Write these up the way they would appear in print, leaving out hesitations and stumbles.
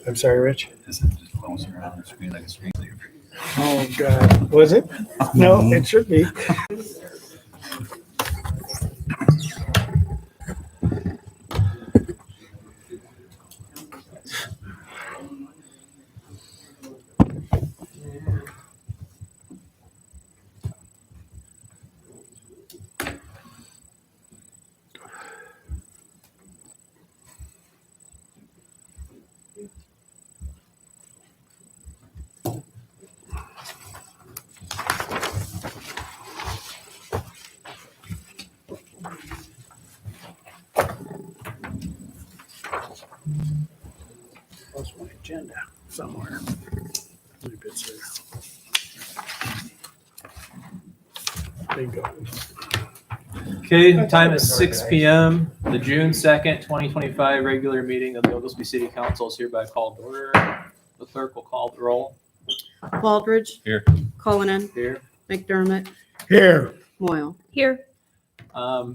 I'm sorry, Rich. Is it just bouncing around the screen like a screensaver? Oh, God. Was it? No, it should be. Lost my agenda somewhere. Maybe it's here. Bingo. Okay, time is 6 p.m. The June 2nd, 2025 regular meeting of the Oglesby City Council is hereby called to order. The clerk will call the roll. Baldridge. Here. Cullinan. Here. McDermott. Here. Moyle. Here.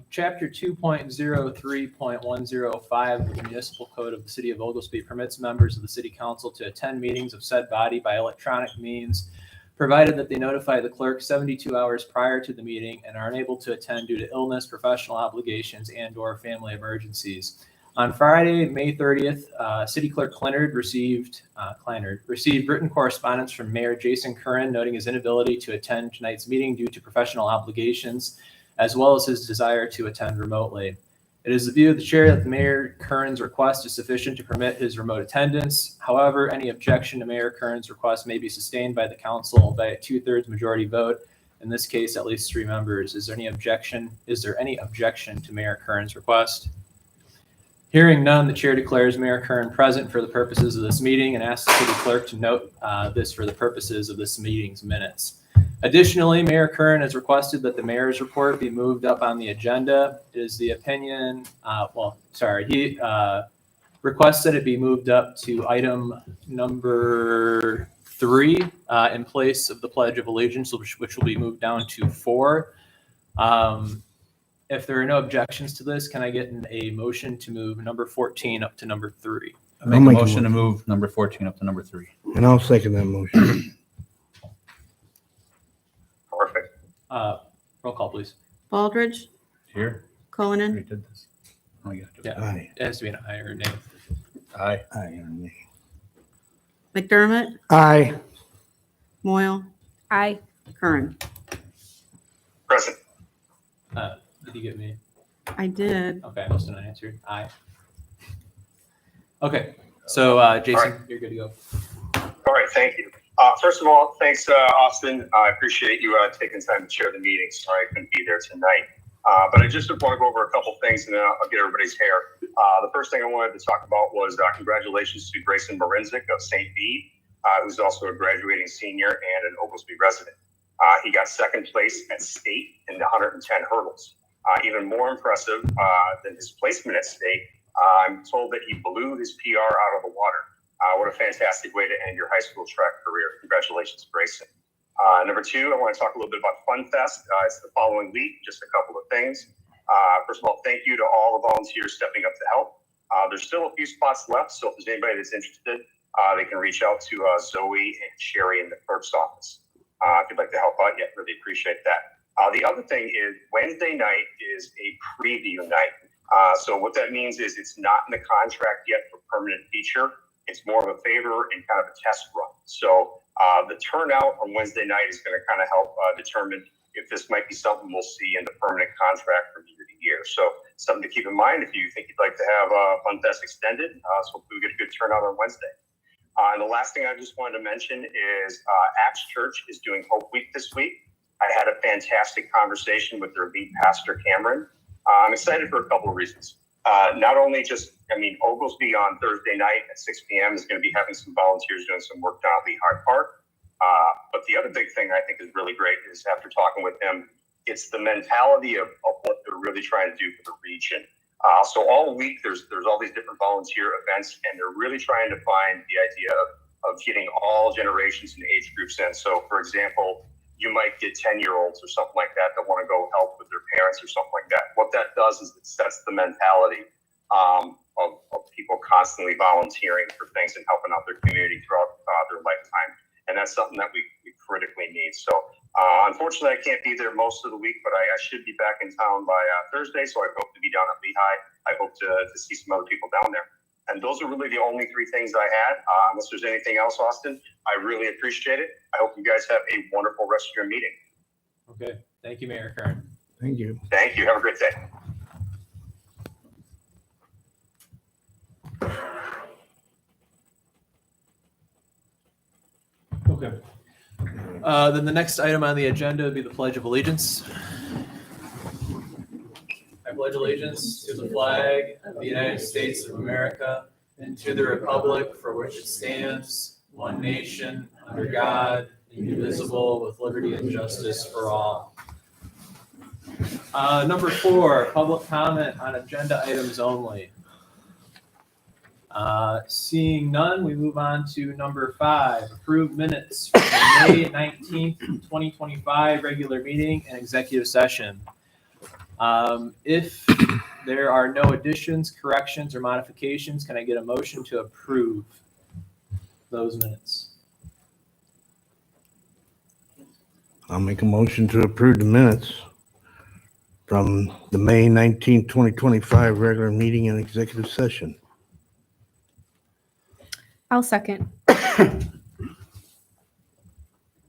Chapter 2.03.105 of the Municipal Code of the City of Oglesby permits members of the City Council to attend meetings of said body by electronic means, provided that they notify the clerk 72 hours prior to the meeting and are unable to attend due to illness, professional obligations, and/or family emergencies. On Friday, May 30th, City Clerk Clennard received written correspondence from Mayor Jason Curran noting his inability to attend tonight's meeting due to professional obligations, as well as his desire to attend remotely. It is the view of the chair that Mayor Curran's request is sufficient to permit his remote attendance. However, any objection to Mayor Curran's request may be sustained by the council by a 2/3 majority vote. In this case, at least 3 members. Is there any objection to Mayor Curran's request? Hearing none, the chair declares Mayor Curran present for the purposes of this meeting and asks the city clerk to note this for the purposes of this meeting's minutes. Additionally, Mayor Curran has requested that the mayor's report be moved up on the agenda. It is the opinion, he requests that it be moved up to item number 3 in place of the Pledge of Allegiance, which will be moved down to 4. If there are no objections to this, can I get a motion to move number 14 up to number 3? I make a motion to move number 14 up to number 3. And I'll second that motion. Perfect. Roll call, please. Baldridge. Here. We Cullinan. did this. Oh, yeah. Yeah. Aye. It has to be an aye or a nay. Aye. Aye. McDermott. Aye. Moyle. Aye. Curran. Present. Did you get me? I did. Okay, I must have not answered. Aye. Okay, so Jason, you're good to go. All right, thank you. First of all, thanks, Austin. I appreciate you taking time to chair the meeting. Sorry I couldn't be there tonight. But I just want to go over a couple things and then I'll get everybody's hair. The first thing I wanted to talk about was congratulations to Grayson Marinzik of St. Bede, who's also a graduating senior and an Oglesby resident. He got second place at state in the 110 hurdles. Even more impressive than his placement at state, I'm told that he blew his PR out of the water. What a fantastic way to end your high school track career. Congratulations, Grayson. Number 2, I want to talk a little bit about Fun Fest. It's the following week, just a couple of things. First of all, thank you to all the volunteers stepping up to help. There's still a few spots left, so if there's anybody that's interested, they can reach out to Zoe and Sherry in the clerk's office. If you'd like to help out, really appreciate that. The other thing is Wednesday night is a preview night. So what that means is it's not in the contract yet for permanent feature. It's more of a favor and kind of a test run. So the turnout on Wednesday night is going to kind of help determine if this might be something we'll see in the permanent contract from year to year. So something to keep in mind if you think you'd like to have Fun Fest extended. So hopefully we get a good turnout on Wednesday. And the last thing I just wanted to mention is Acts Church is doing Hope Week this week. I had a fantastic conversation with their lead pastor, Cameron. I'm excited for a couple of reasons. Not only Oglesby on Thursday night at 6 p.m. is going to be having some volunteers doing some work down at Lehigh Park. But the other big thing I think is really great is after talking with them, it's the mentality of what they're really trying to do for the region. So all week there's all these different volunteer events, and they're really trying to find the idea of getting all generations and age groups in. So, for example, you might get 10-year-olds or something like that want to go help with their parents or something like that. What that does is it sets the mentality of people people constantly volunteering for things and helping out their community throughout their lifetime. And that's something that we critically need. So unfortunately, I can't be there most of the week, but I should be back in town by Thursday. So I hope to be down at Lehigh. I hope to see some other people down there. And those are really the only three things I had. Unless there's anything else, Austin, I really appreciate it. I hope you guys have a wonderful rest of your meeting. Okay. Thank you, Mayor Curran. Thank you. Thank you. Have a great day. Okay. Then the next item on the agenda would be the Pledge of Allegiance. I pledge allegiance to the flag of the United States of America and to the republic for which it stands, one nation, under God, indivisible, with liberty and justice for all. Number 4, public comment on agenda items only. Seeing none, we move on to number 5, approved minutes from the May 19th, 2025 regular meeting and executive session. If there are no additions, corrections, or modifications, can I get a motion to approve those minutes? I'll make a motion to approve the minutes from the May 19th, 2025 regular meeting and executive session. I'll second.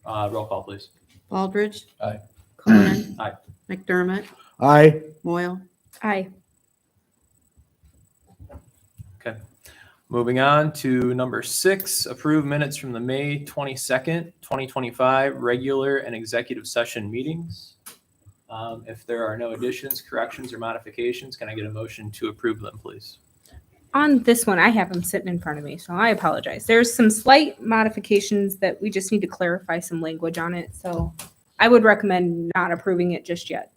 Roll call, please. Baldridge. Aye. Cullinan. Aye. McDermott. Aye. Moyle. Aye. Okay. Moving on to number 6, approve minutes from the May 22nd, 2025 regular and executive session meetings. If there are no additions, corrections, or modifications, can I get a motion to approve them, please? On this one, I have them sitting in front of me, so I apologize. There's some slight modifications that we just need to clarify some language on it. So I would recommend not approving it just yet,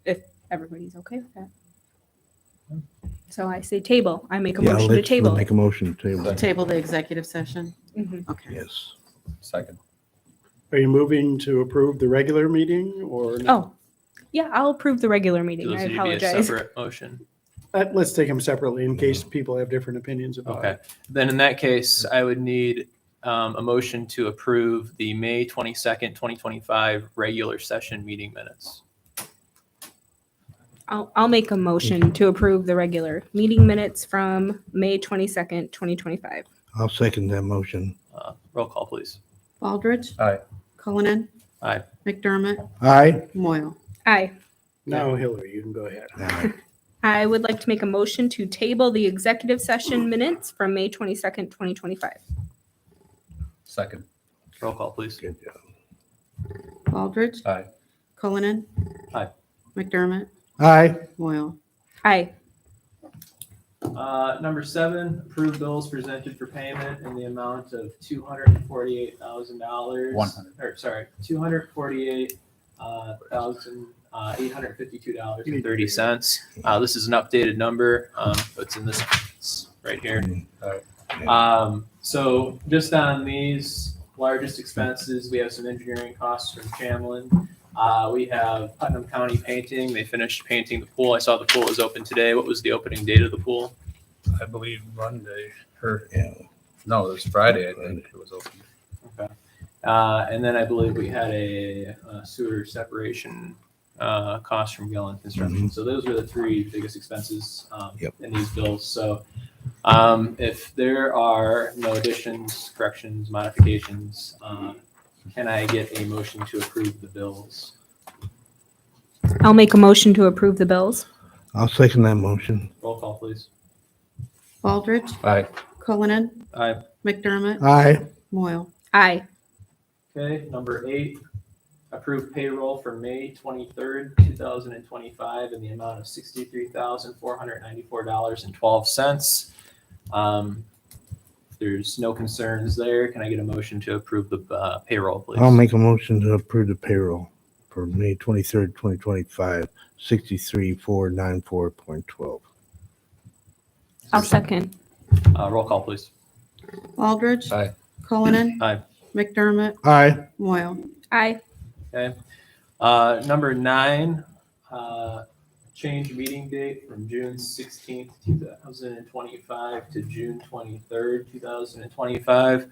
if everybody's okay with that. So I say table. I make a motion to table. Make a motion to table. Table the executive session. Mhm. Okay. Yes. Second. Are you moving to approve the regular meeting or? no? Oh, yeah, I'll approve the regular meeting. Those I need to be a apologize. separate motion. Let's take them separately in case people have different opinions about Okay. it. Then in that case, I would need a motion to approve the May 22nd, 2025 regular session meeting minutes. I'll make a motion to approve the regular meeting minutes from May 22nd, 2025. I'll second that motion. Roll call, please. Baldridge. Aye. Cullinan. Aye. McDermott. Aye. Moyle. Aye. Now, Hillary, you can go ahead. Aye. I would like to make a motion to table the executive session minutes from May 22nd, 2025. Second. Roll call, please. Good job. Baldridge. Aye. Cullinan. Aye. McDermott. Aye. Moyle. Aye. Number 7, approve bills presented for payment in the amount of $248,000. 100. Or sorry, $248,852.30. This is an updated number. It's in this it's right here. So just on these largest expenses, we have some engineering costs from Chamlin. We have Putnam County Painting. They finished painting the pool. I saw the pool was open today. What was the opening date of the pool? I believe Monday, or, Yeah. no, it was Friday, I think it was open. Okay. And then I believe we had a sewer separation cost from Gillen Construction. So those are the 3 biggest expenses Yep. in these bills. So if there are no additions, corrections, modifications, can I get a motion to approve the bills? I'll make a motion to approve the bills. I'll second that motion. Roll call, please. Baldridge. Aye. Cullinan. Aye. McDermott. Aye. Moyle. Aye. Okay, number 8, approve payroll for May 23rd, 2025 in the amount of $63,494.12. If there's no concerns there, can I get a motion to approve the payroll, please? I'll make a motion to approve the payroll for May 23rd, 2025, 63,494.12. I'll second. Roll call, please. Baldridge. Aye. Cullinan. Aye. McDermott. Aye. Moyle. Aye. Okay. Number 9, change meeting date from June 16th, 2025 to June 23rd, 2025.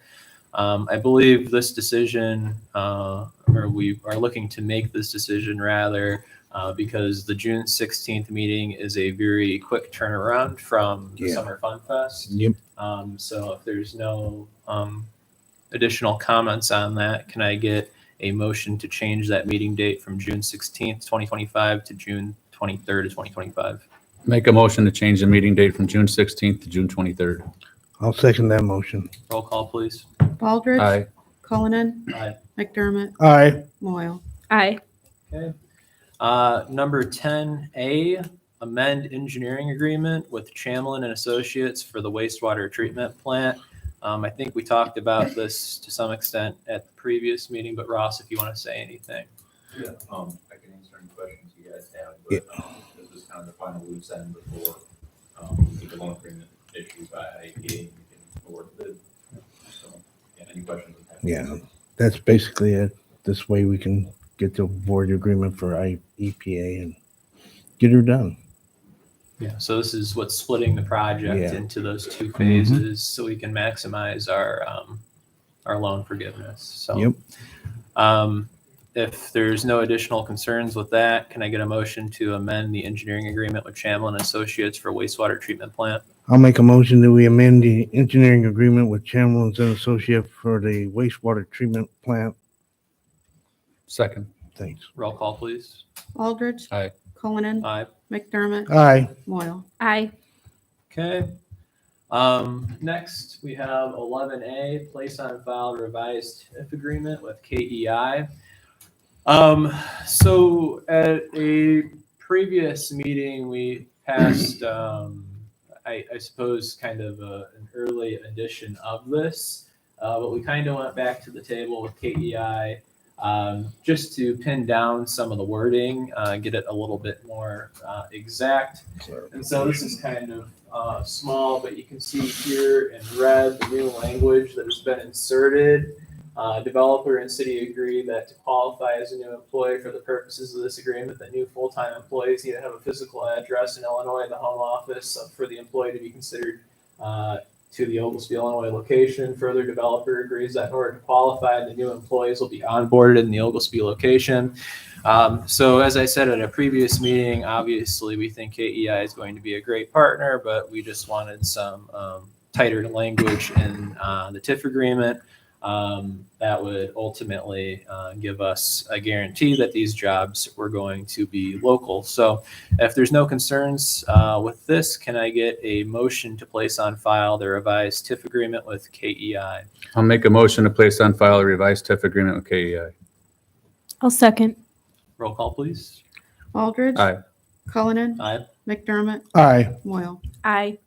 I believe this decision, or we are looking to make this decision rather, because the June 16th meeting is a very quick turnaround from the Yeah. Summer Fun Fest. Yep. So if there's no additional comments on that, can I get a motion to change that meeting date from June 16th, 2025 to June 23rd of 2025? Make a motion to change the meeting date from June 16th to June 23rd. I'll second that motion. Roll call, please. Baldridge. Aye. Cullinan. Aye. McDermott. Aye. Moyle. Aye. Okay. Number 10A, amend engineering agreement with Chamlin and Associates for the wastewater treatment plant. I think we talked about this to some extent at the previous meeting, but Ross, if you want to say anything. Yeah, I can answer any questions you guys have, but this is kind of the final loose end before the loan agreement issued by IEPA, and we can award the bid. So, yeah, any questions? Yeah, that's basically it. This way we can get the board agreement for EPA and get her done. Yeah, so this is what's splitting the project Yeah. into those two phases so we can maximize our loan forgiveness. So Yep. If there's no additional concerns with that, can I get a motion to amend the engineering agreement with Chamlin and Associates for wastewater treatment plant? I'll make a motion that we amend the engineering agreement with Chamlin and Associates for the wastewater treatment plant. Second. Thanks. Roll call, please. Baldridge. Aye. Cullinan. Aye. McDermott. Aye. Moyle. Aye. Okay. Next, we have 11A, place on file revised TIF agreement with KEI. So at a previous meeting, we passed, I suppose, kind of an early edition of this, but we kind of went back to the table with KEI just to pin down some of the wording, get it a little bit more exact. And so this is kind of small, but you can see here in red the new language that has been inserted. Developer and city agree that to qualify as a new employee for the purposes of this agreement, that new full-time employees need to have a physical address in Illinois, the home office for the employee to be considered to the Oglesby, Illinois location. Further, developer agrees that in order to qualify, the new employees will be onboarded in the Oglesby location. So as I said at a previous meeting, obviously we think KEI is going to be a great partner, but we just wanted some tighter language in the TIF agreement that would ultimately give us a guarantee that these jobs were going to be local. So if there's no concerns with this, can I get a motion to place on file the revised TIF agreement with KEI? I'll make a motion to place on file a revised TIF agreement with KEI. I'll second. Roll call, please. Baldridge. Aye. Cullinan. Aye. McDermott. Aye. Moyle. Aye.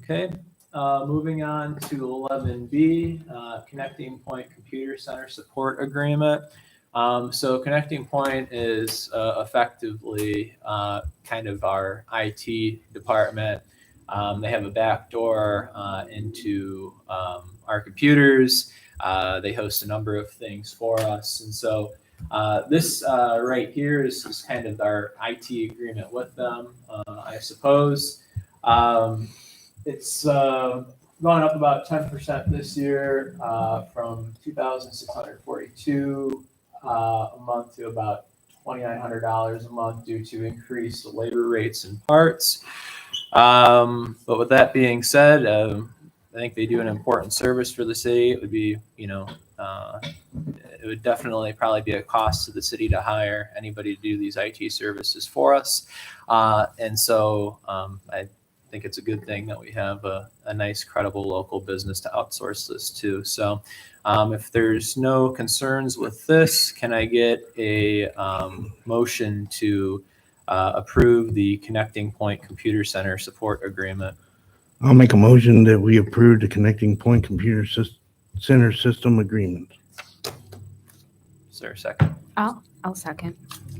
Okay. Moving on to 11B, Connecting Point Computer Center Support Agreement. So Connecting Point is effectively kind of our IT department. They have a back door into our computers. They host a number of things for us. And so this right here is kind of our IT agreement with them, I suppose. It's gone up about 10% this year from $2,642 a month to about $2,900 a month due to increased labor rates and parts. But with that being said, I think they do an important service for the city. It would be, it would definitely probably be a cost to the city to hire anybody to do these IT services for us. And so I think it's a good thing that we have a nice, credible local business to outsource this to. So if there's no concerns with this, can I get a motion to approve the Connecting Point Computer Center Support Agreement? I'll make a motion that we approve the Connecting Point Computer Center System Agreement. Is there a second? I'll second.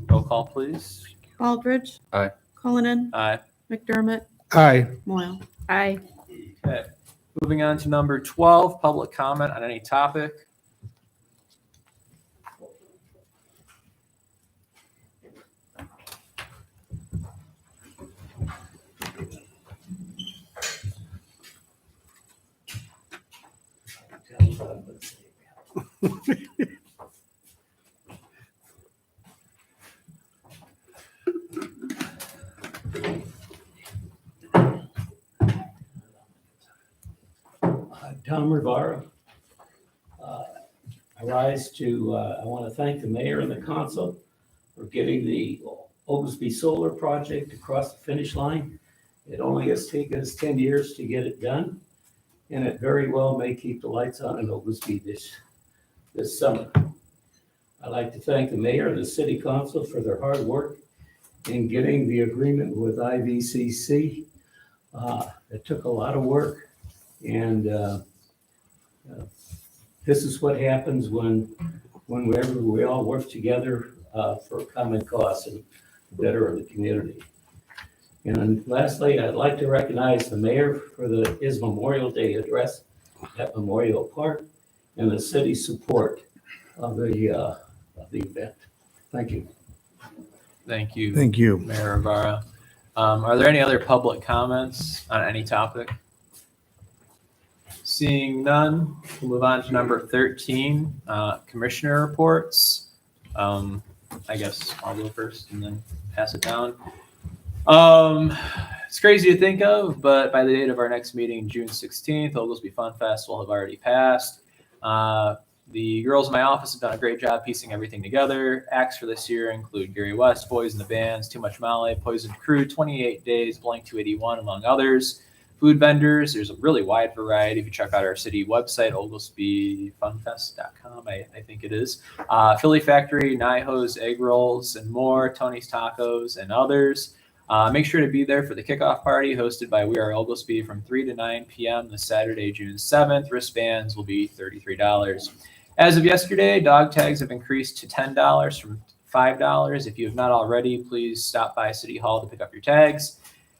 Roll call, please. Baldridge. Aye. Cullinan. Aye. McDermott. Aye. Moyle. Aye. Okay. Moving on to number 12, public comment on any topic. what I'm gonna say. Tom Rivara. I want to thank the mayor and the council for getting the Oglesby Solar Project across the finish line. It only has taken us 10 years to get it done, and it very well may keep the lights on in Oglesby this summer. I'd like to thank the mayor and the city council for their hard work in getting the agreement with IVCC. It took a lot of work, and this is what happens whenever we all work together for a common cause and better of the community. And lastly, I'd like to recognize the mayor for his Memorial Day address at Memorial Park and the city's support of the event. Thank you. Thank you. Thank you. Mayor Rivera. Are there any other public comments on any topic? Seeing none, we'll move on to number 13, commissioner reports. I guess I'll go first and then pass it down. It's crazy to think of, but by the date of our next meeting, June 16th, Oglesby Fun Fest will have already passed. The girls in my office have done a great job piecing everything together. Acts for this year include Gary West, Boys in the Bands, Too Much Molly, Poisoned Crew, 28 Days, Blank 281, among others. Food vendors, there's a really wide variety. If you check out our city website, oglesbyfunfest.com, I think it is. Philly Factory, Nihos, egg rolls, and more, Tony's Tacos, and others. Make sure to be there for the kickoff party hosted by We Are Oglesby from 3 to 9 p.m. this Saturday, June 7th. Wristbands will be $33. As of yesterday, dog tags have increased to $10 from $5. If you have not already, please stop by City Hall to pick up your tags.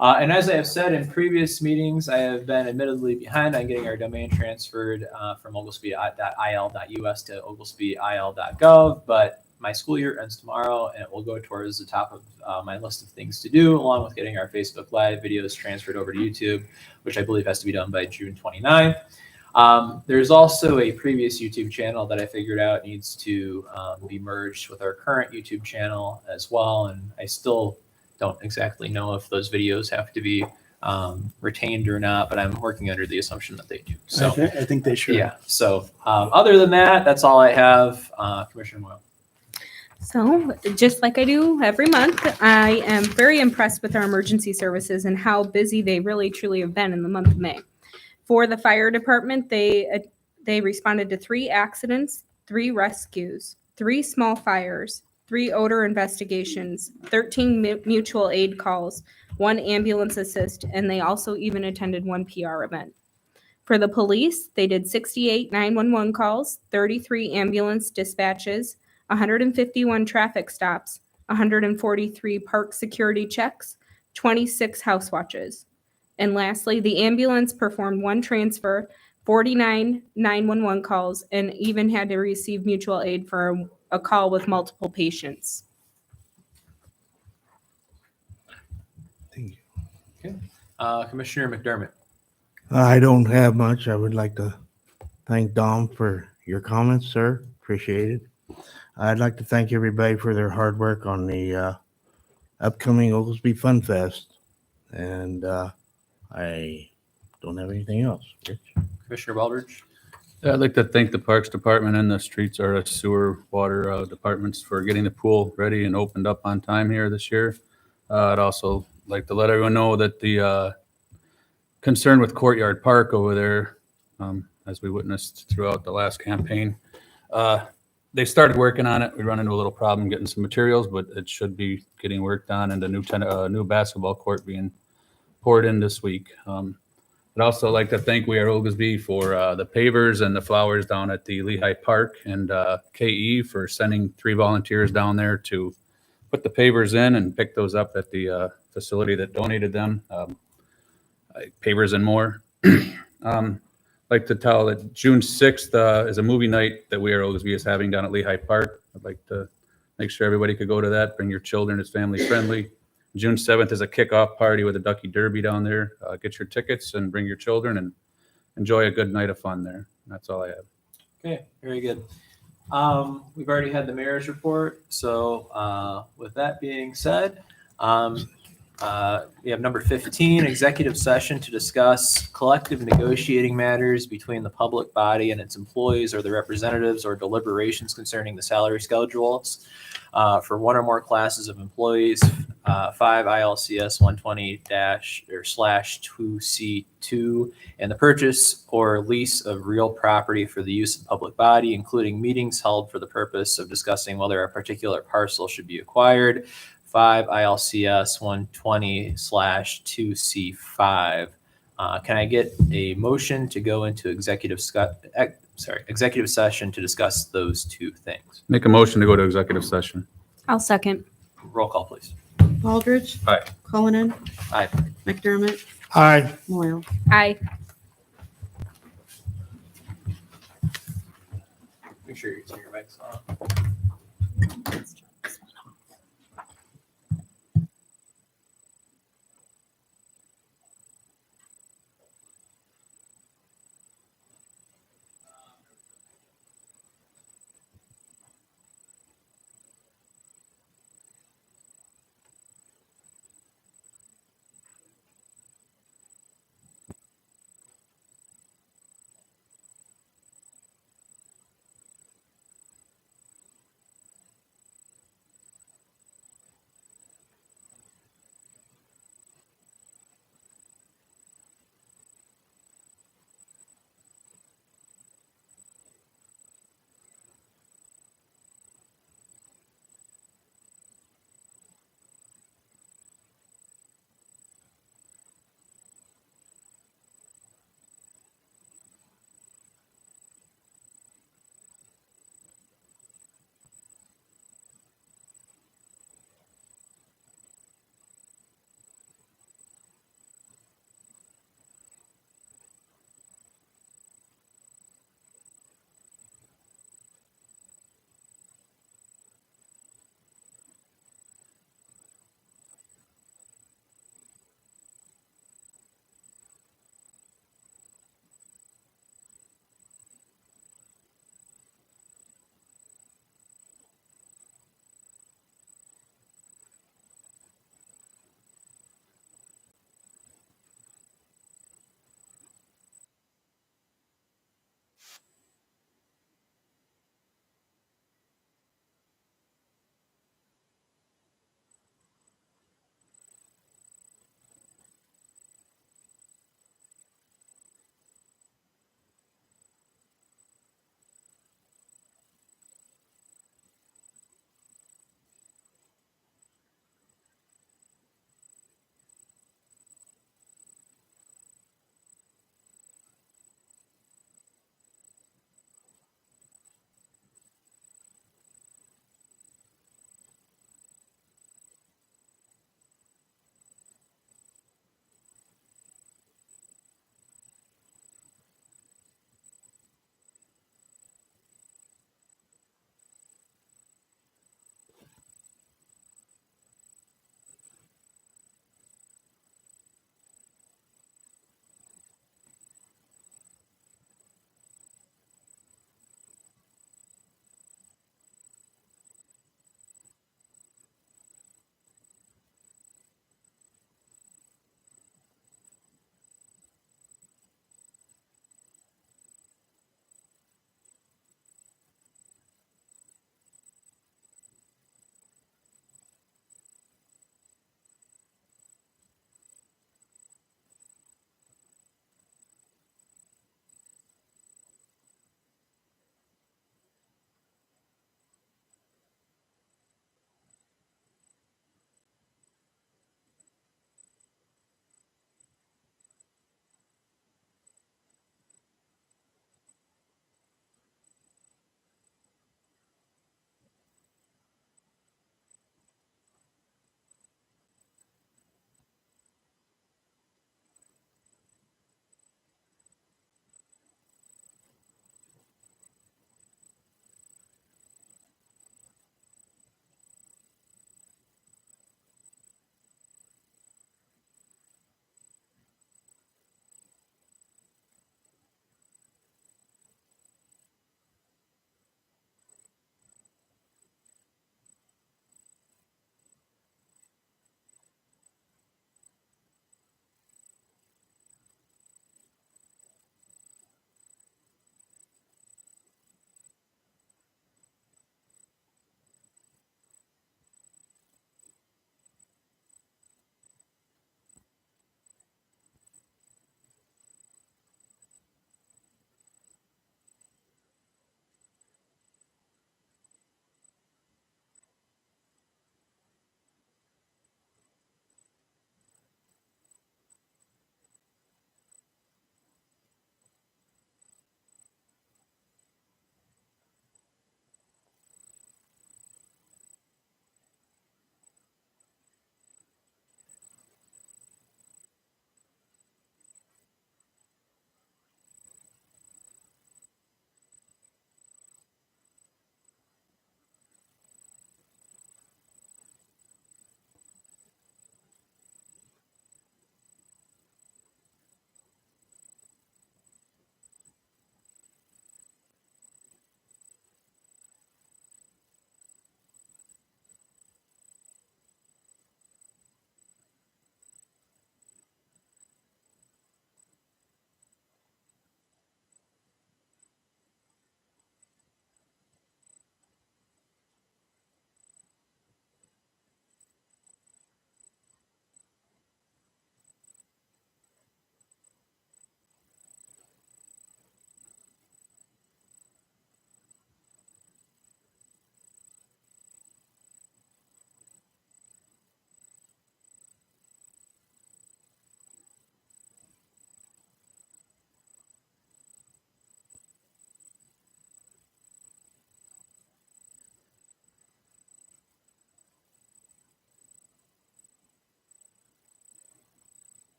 And as I have said in previous meetings, I have been admittedly behind on getting our domain transferred from oglesby.il.us to oglesbyil.gov, but my school year ends tomorrow, and it will go towards the top of my list of things to do, along with getting our Facebook Live videos transferred over to YouTube, which I believe has to be done by June 29th. There's also a previous YouTube channel that I figured out needs to be merged with our current YouTube channel as well, and I still don't exactly know if those videos have to be retained or not, but I'm working under the assumption that they do. So I think they should. yeah. So other than that, that's all I have. Commissioner Moyle. So just like I do every month, I am very impressed with our emergency services and how busy they really truly have been in the month of May. For the fire department, they responded to 3 accidents, 3 rescues, 3 small fires, 3 odor investigations, 13 mutual aid calls, 1 ambulance assist, and they also even attended 1 PR event. For the police, they did 68 911 calls, 33 ambulance dispatches, 151 traffic stops, 143 park security checks, 26 house watches. And lastly, the ambulance performed 1 transfer, 49 911 calls, and even had to receive mutual aid for a call with multiple patients. Thank you. Okay. Commissioner McDermott. I don't have much. I would like to thank Dom for your comments, sir. Appreciate it. I'd like to thank everybody for their hard work on the upcoming Oglesby Fun Fest. And I don't have anything else. Rich? Commissioner Baldridge. Yeah, I'd like to thank the Parks Department and the Streets or Sewer Water departments for getting the pool ready and opened up on time here this year. I'd also like to let everyone know that the concern with Courtyard Park over there, as we witnessed throughout the last campaign, they started working on it. We run into a little problem getting some materials, but it should be getting worked on, and a new basketball court being poured in this week. I'd also like to thank We Are Oglesby for the pavers and the flowers down at the Lehigh Park, and KE for sending 3 volunteers down there to put the pavers in and pick those up at the facility that donated them. Pavers and more. Like to tell that June 6th is a movie night that We Are Oglesby is having down at Lehigh Park. I'd like to make sure everybody could go to that. Bring your children. It's family friendly. June 7th is a kickoff party with a Ducky Derby down there. Get your tickets and bring your children and enjoy a good night of fun there. That's all I have. Okay, very good. We've already had the mayor's report. So with that being said, we have number 15, executive session to discuss collective negotiating matters between the public body and its employees or their representatives, or deliberations concerning the salary schedules for one or more classes of employees. 5 ILCS 120-/2C2, and the purchase or lease of real property for the use of the public body, including meetings held for the purpose of discussing whether a particular parcel should be acquired. 5 ILCS 120/2C5. Can I get a motion to go into executive session to discuss those two things? Make a motion to go to executive session. I'll second. Roll call, please. Baldridge. Aye. Cullinan. Aye. McDermott. Aye. Moyle. Aye. Make sure you turn your mics on.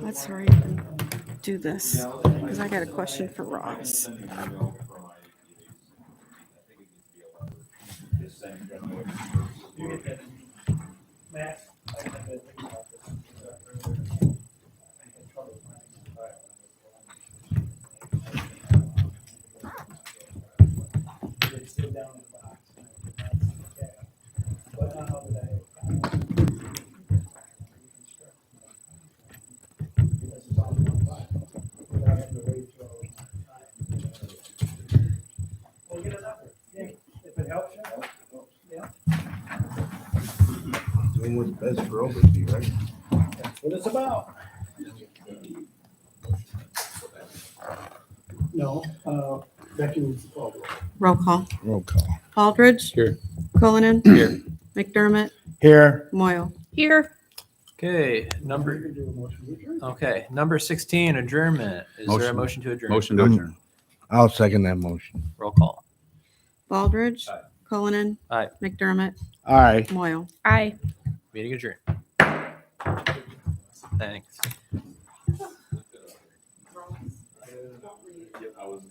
Let's hurry up and do this, because I got a question for Ross. If it helps you, Doing what's best for Oglesby, right? that's what it's about. No, Becky needs to call. Roll call. Roll call. Baldridge. Here. Cullinan. Here. McDermott. Here. Moyle. Here. Okay, number 16, adjournment. Is there a Motion. motion to adjourn? Motion to adjourn. I'll second that motion. Roll call. Baldridge. Aye. Cullinan. Aye. McDermott. All right. Moyle. Aye. Meeting adjourned. Thanks. I was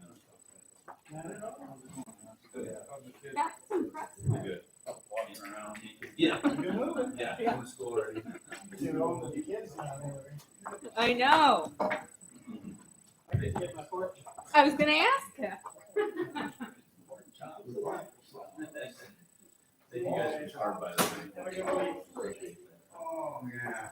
good. Walking around. Yeah. Yeah. In school already. I know. I was gonna ask you. You guys are hard by the way. Oh, yeah.